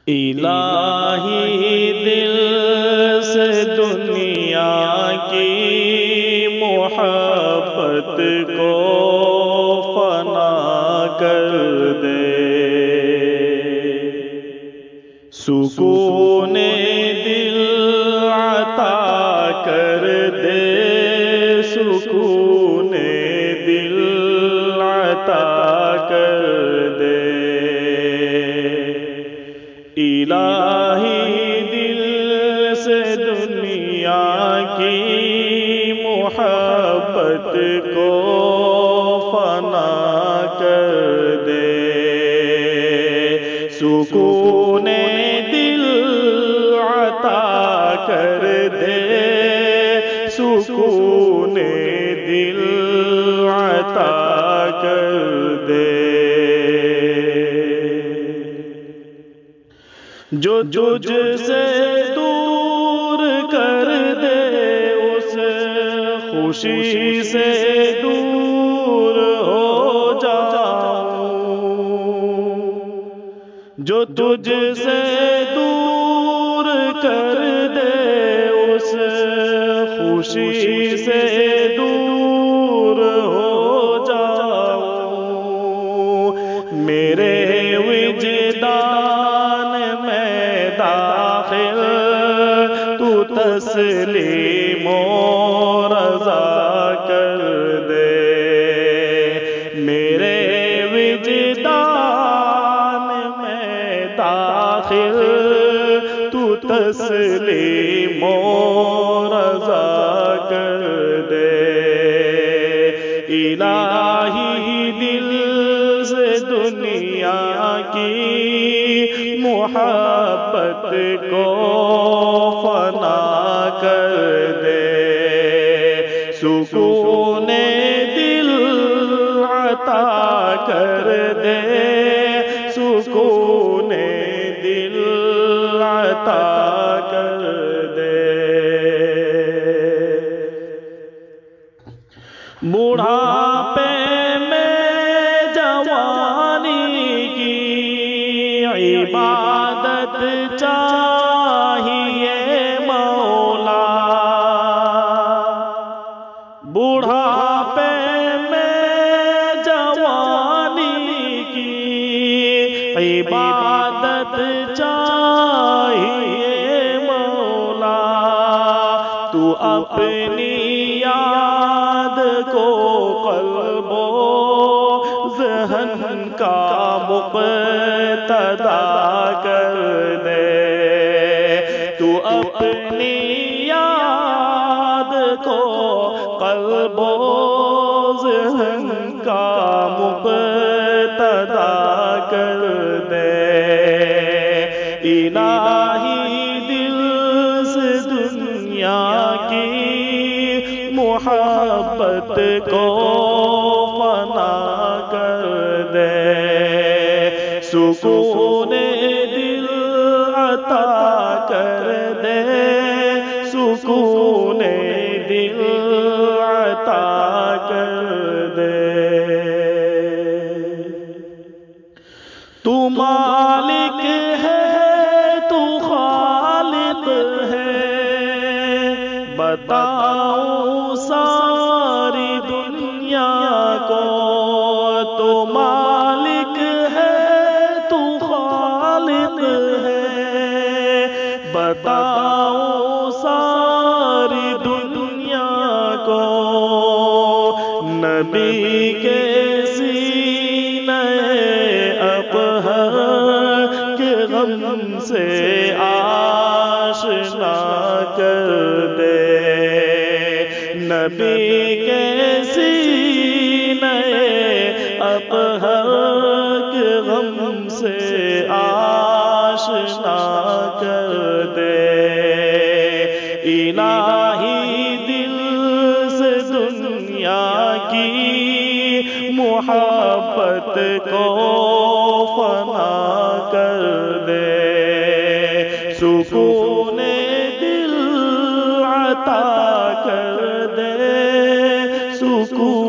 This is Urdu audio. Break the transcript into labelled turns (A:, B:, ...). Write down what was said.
A: الہی دل سے دنیا کی محبت کو فنا کر دے، سکون دل عطا کر دے، سکون دل عطا کر دے۔ الہی دل سے دنیا کی محبت کو فنا کر دے، سکون دل عطا کر دے، سکون دل عطا کر دے۔ جو تجھ سے دور کر دے اس خوشی سے دور ہو جاؤں، جو تجھ سے دور کر دے اس خوشی سے دور ہو جاؤں، میرے وجدان میں داخل تو تسلیم و رضا کر دے، میرے وجدان میں داخل تو تسلیم و رضا کر دے۔ الہی دل سے دنیا کی محبت کو فنا کر دے، سکون دل عطا کر دے، سکون دل عطا کر دے۔ بڑھاپے میں جوانی کی عبادت چاہیے مولا، بڑھاپے میں جوانی کی عبادت چاہیے مولا، تو اپنی یاد کو قلب و ذہن کا مقتدا کر دے، تو اپنی یاد کو قلب و ذہن کا مقتدا کر دے۔ الہی دل سے دنیا کی محبت کو فنا کر دے، سکون دل عطا کر دے، سکون دل عطا کر دے۔ تو مالک ہے، تو خالق ہے، بتاؤں ساری دنیا کو، تو مالک ہے، تو خالق ہے، بتاؤں ساری دنیا کو، نبی کے سینے اطہر کے غم سے آشنا کر دے، نبی کے سینے اطہر کے غم سے آشنا کر دے۔ الہی دل سے دنیا کی محبت کو فنا کر دے، سکون دل عطا کر دے، سکون